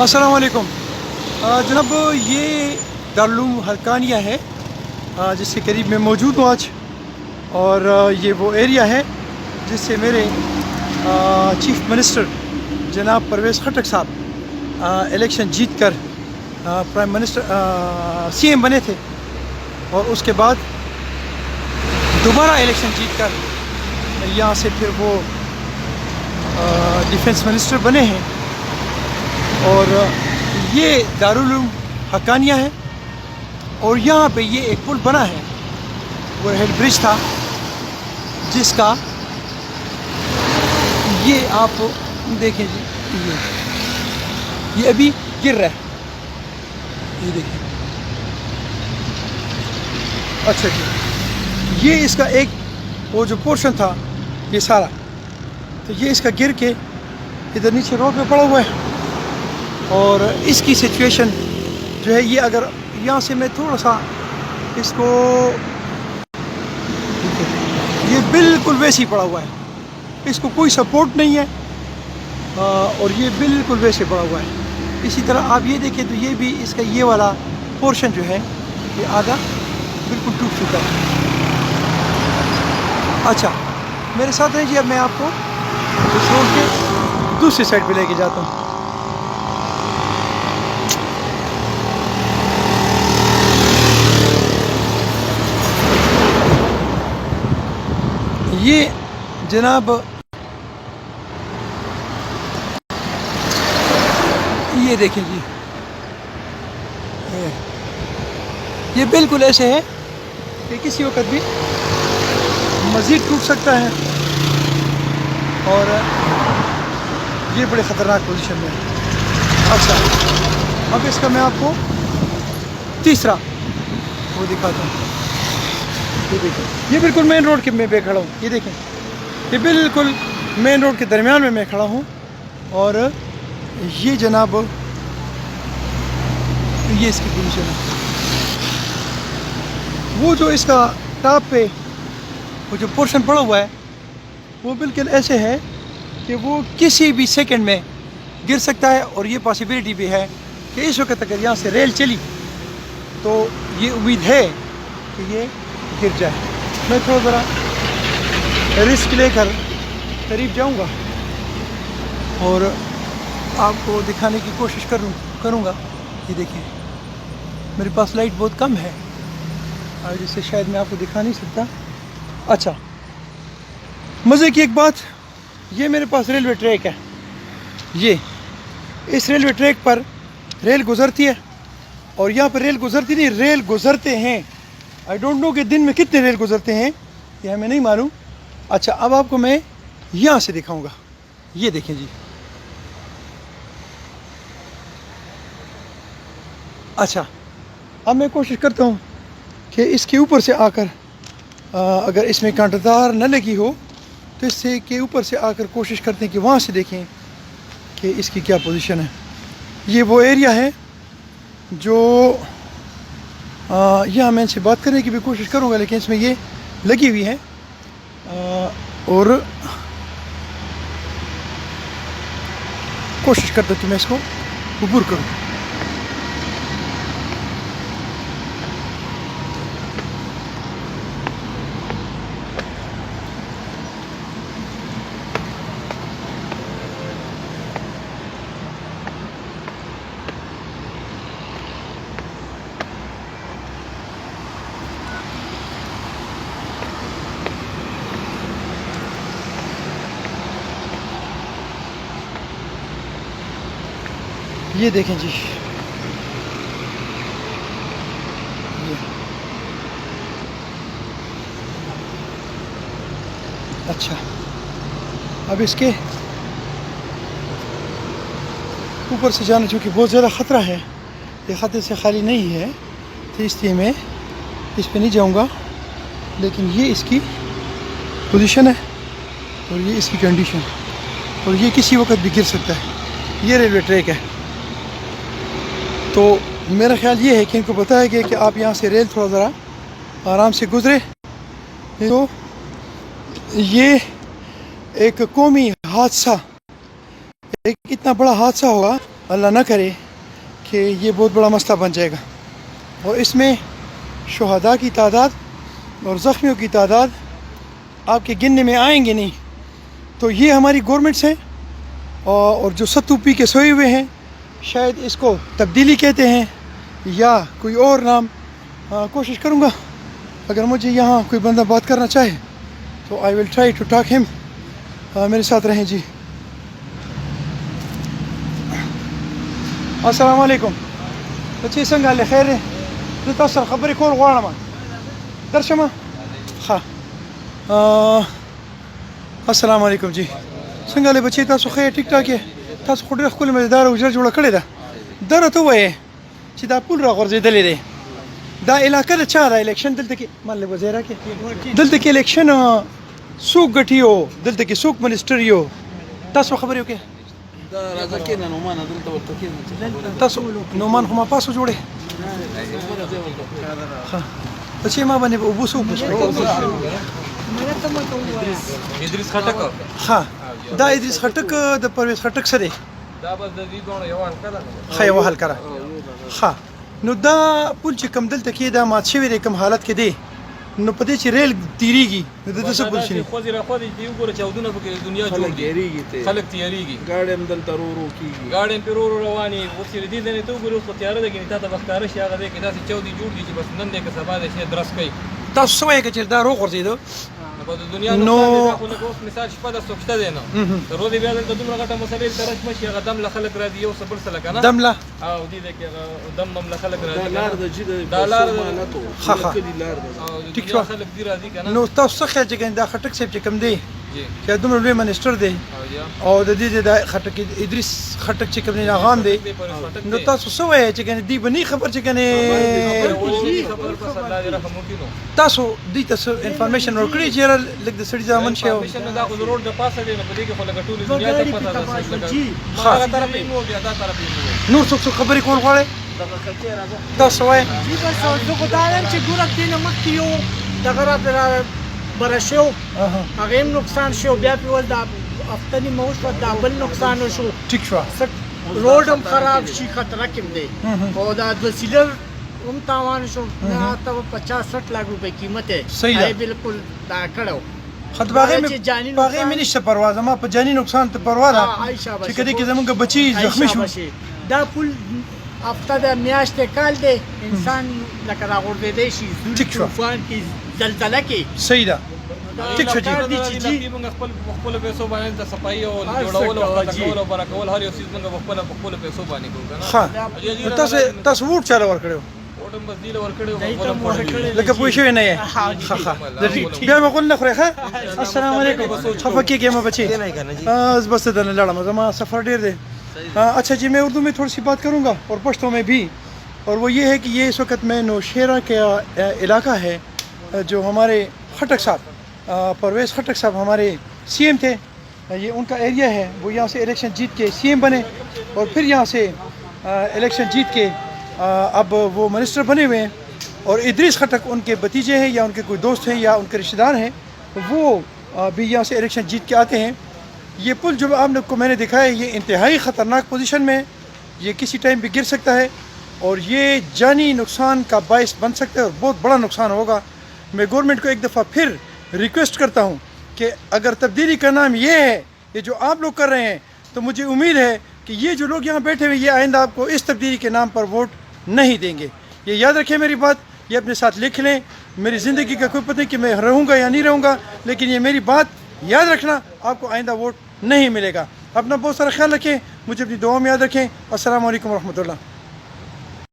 अस्सलाम वालेकुम। जनाब ये दारुल हरकानिया है जिसके करीब मैं मौजूद हूँ आज, और ये वो एरिया है जिससे मेरे चीफ मिनिस्टर जनाब परवेज़ खट्टक साहब इलेक्शन जीत कर प्राइम मिनिस्टर सीएम बने थे, और उसके बाद दोबारा इलेक्शन जीत कर यहाँ से फिर वो डिफेंस मिनिस्टर बने हैं। और ये दारुल हक्कानिया है, और यहाँ पे ये एक पुल बना है, वो हेड ब्रिज था जिसका ये आप देखें जी, ये अभी गिर रहा है, ये देखें। अच्छा जी, ये इसका एक वो जो पोर्शन था ये सारा, तो ये इसका गिर के इधर नीचे रोड पे पड़ा हुआ है। और इसकी सिचुएशन जो है, ये अगर यहाँ से मैं थोड़ा सा इसको, ये बिल्कुल वैसे ही पड़ा हुआ है, इसको कोई सपोर्ट नहीं है, और ये बिल्कुल वैसे पड़ा हुआ है। इसी तरह आप ये देखें तो ये भी इसका ये वाला पोर्शन जो है ये आधा बिल्कुल टूट चुका है। अच्छा, मेरे साथ है जी, अब मैं आपको इस रोड के दूसरी साइड पे लेके जाता हूँ। ये जनाब ये देखें जी, ये बिल्कुल ऐसे है कि किसी वक्त भी मज़ीद टूट सकता है, और ये बड़े ख़तरनाक पोजीशन में है। अच्छा, अब इसका मैं आपको तीसरा वो दिखाता हूँ। ये देखें, ये बिल्कुल मेन रोड के मैं खड़ा हूँ, ये देखें, ये बिल्कुल मेन रोड के दरमियान में मैं खड़ा हूँ, और ये जनाब ये इसकी पोजीशन है। वो जो इसका टॉप पे वो जो पोर्शन पड़ा हुआ है वो बिल्कुल ऐसे है कि वो किसी भी सेकंड में गिर सकता है, और ये पॉसिबिलिटी भी है कि इस वक्त अगर यहाँ से रेल चली तो ये उम्मीद है कि ये गिर जाए। मैं थोड़ा ज़रा रिस्क लेकर करीब जाऊंगा और आपको दिखाने की कोशिश करूंगा। ये देखिए, मेरे पास लाइट बहुत कम है और जिससे शायद मैं आपको दिखा नहीं सकता। अच्छा, मज़े की एक बात, ये मेरे पास रेलवे ट्रैक है, ये इस रेलवे ट्रैक पर रेल गुज़रती है, और यहाँ पर रेल गुज़रती नहीं, रेल गुज़रते हैं। आई डोंट नो कि दिन में कितने रेल गुज़रते हैं, ये हमें नहीं मालूम। अच्छा, अब आपको मैं यहाँ से दिखाऊंगा। ये देखें जी। अच्छा, अब मैं कोशिश करता हूँ कि इसके ऊपर से आकर अगर इसमें कांटेदार न लगी हो तो इससे के ऊपर से आकर कोशिश करते हैं कि वहाँ से देखें कि इसकी क्या पोजीशन है। ये वो एरिया है जो यहाँ मैं इनसे बात करने की भी कोशिश करूँगा, लेकिन इसमें ये लगी हुई है, और कोशिश करता हूँ कि मैं इसको अबूर करूँ। ये देखें जी, ये अच्छा, अब इसके ऊपर से जाना चूँकि बहुत ज़्यादा ख़तरा है, ये ख़तरे से खाली नहीं है, तो इसलिए मैं इस पे नहीं जाऊँगा। लेकिन ये इसकी पोजीशन है और ये इसकी कंडीशन, और ये किसी वक्त भी गिर सकता है। ये रेलवे ट्रैक है, तो मेरा ख्याल ये है कि इनको बताया गया कि आप यहाँ से रेल थोड़ा ज़रा आराम से गुज़रे, तो ये एक कौमी हादसा, एक इतना बड़ा हादसा होगा अल्लाह ना करे कि ये बहुत बड़ा मसला बन जाएगा और इसमें शुहदा की तादाद और ज़ख्मियों की तादाद आपके गिनने में आएंगे नहीं। तो ये हमारी गवर्नमेंट्स हैं और जो सत्तू पी के सोए हुए हैं, शायद इसको तब्दीली कहते हैं या कोई और नाम। कोशिश करूँगा अगर मुझे यहाँ कोई बंदा बात करना चाहे तो I will try to talk him. मेरे साथ रहें जी। अस्सलाम वालेकुम बच्चे, څنګه حال خیر دی؟ زه تاسو سره خبرې کول غواړم. درشمه ښه. السلام علیکم جی. څنګه حال بچي؟ تاسو خیر ټیک ټاک یې؟ تاسو خو ډېره ښکلې مزیداره حجره جوړه کړې ده. دا راته ووایې چې دا پول راغورځېدلی دی، دا علاقه د چا ده؟ الیکشن دلته کې مال وزیره کې دلته کې الیکشن څوک ګټي یو؟ دلته کې څوک منسټر یو؟ تاسو خبرې وکړئ. دا راځه کېنه نومان دلته ورته کېنه. تاسو نومان خو ما پاسو جوړې ښه بچې ما باندې اوبه څوک ادریس خټک. ښه دا ادریس خټک د پرویز خټک سره دی؟ دا بس د دې دوه یو حل کړه. ښه یو حل کړه. ښه نو دا پل چې کم دلته کې دا مات شوی دی کوم حالت کې دی، نو په دې چې ریل تیریږي نو د ده څه پل شي؟ خو را خو دې وګوره چې اودونه پکې دنیا جوړ دي، خلک تیاریږي، ګاډي هم دلته رو کېږي، ګاډي هم پرورو رواني. اوس چې دې ځنې ته وګورې اوس خو تیاره ده، ګنې تا ته به ښکاره شي هغه دی کې داسې چودې جوړ دي چې بس نن دی که سبا دی چې درس کوي. تاسو څه وایئ که چېرې دا راوغورځېده په دنیا نو خو لکه اوس مثال شپه ده څوک شته دی نه تر ورځې بیا دلته دومره غټه مسلې ته رچ مشي هغه دم له خلک راځي یو څه بل څه لکه نه دم له او دې دی کې دم هم له خلک راځي. دا لار د چې دا لار ښه ښه لار ده. ټیک شو. خلک دې راځي که نه. نو تاسو څه خیال چې ګنې دا خټک صاحب چې کوم دی چې دومره لوی منسټر دی او د دې د خټک ادریس خټک چې کوم دی هغه هم دی، نو تاسو څه وایئ چې ګنې دوی به نه خبر چې ګنې تاسو دوی ته څه انفارمیشن ورکړي چې یاره لږ د سړي زامن شي او دا خو د روډ د پاسه دی نو په دې کې خو لکه ټولې دنیا ته پته ده هغه طرف یې مو بیا دا طرف یې مو نور څوک خبرې کول غواړئ؟ تاسو وایئ. جی بس زه خو دا یم چې ګوره دې نه مخکې یو دغه راته بره شو، هغې هم نقصان شو، بیا پې ول دا هفته نیمه وشوه دا بل نقصان وشو. ټیک شوه. روډ هم خراب شي، خطره کې هم دی او دا دوه سیلر هم تاوان شو، ته 50-60 लाख روپۍ قیمت یې صحیح ده. بالکل دا کړی و. خط باغې مې نشته پروا، زما په جاني نقصان ته پروا ده چې کدی کې زمونږ بچي زخمی شو. دا پل هفته د میاشتې کال دی، انسان لکه راغورځېدی شي طوفان کې زلزله کې. صحیح ده. ټیک شو جی. موږ خپل پیسو باندې د صفایي او جوړول او کول او برکول هر یو څیز موږ خپل پیسو باندې کوو که نه. ښه تاسو ووټ چاله ورکړی؟ ووټ هم بس دې له ورکړی لکه پوه شوی نه یې؟ ښه ښه بیا مې غول نه خورې. ښه السلام علیکم. خفه کېږې مه بچې، بس درنه لړم، زما سفر ډېر دی. अच्छा जी, मैं उर्दू में थोड़ी सी बात करूँगा और पश्तो में भी, और वो ये है कि ये इस वक्त में नौशेरा का इलाका है जो हमारे खटक साहब परवेज़ खटक साहब हमारे सीएम थे, ये उनका एरिया है। वो यहाँ से इलेक्शन जीत के सीएम बने और फिर यहाँ से इलेक्शन जीत के अब वो मिनिस्टर बने हुए हैं। और इदरीस खटक उनके भतीजे हैं या उनके कोई दोस्त हैं या उनके रिश्तेदार हैं, वो भी यहाँ से इलेक्शन जीत के आते हैं। ये पुल जो आपने को मैंने दिखाया ये इंतहाई ख़तरनाक पोजीशन में है, ये किसी टाइम भी गिर सकता है और ये जानी नुकसान का बायस बन सकता है और बहुत बड़ा नुकसान होगा। मैं गवर्नमेंट को एक दफ़ा फिर रिक्वेस्ट करता हूँ कि अगर तब्दीली का नाम ये है, ये जो आप लोग कर रहे हैं, तो मुझे उम्मीद है कि ये जो लोग यहाँ बैठे हुए ये आइंदा आपको इस तब्दीली के नाम पर वोट नहीं देंगे। ये याद रखें मेरी बात, ये अपने साथ लिख लें। मेरी ज़िंदगी का कोई पता नहीं कि मैं रहूँगा या नहीं रहूँगा, लेकिन ये मेरी बात याद रखना, आपको आइंदा वोट नहीं मिलेगा। अपना बहुत सारा ख्याल रखें, मुझे अपनी दुआ में याद रखें। अस्सलाम वालेकुम रहमतुल्लाह।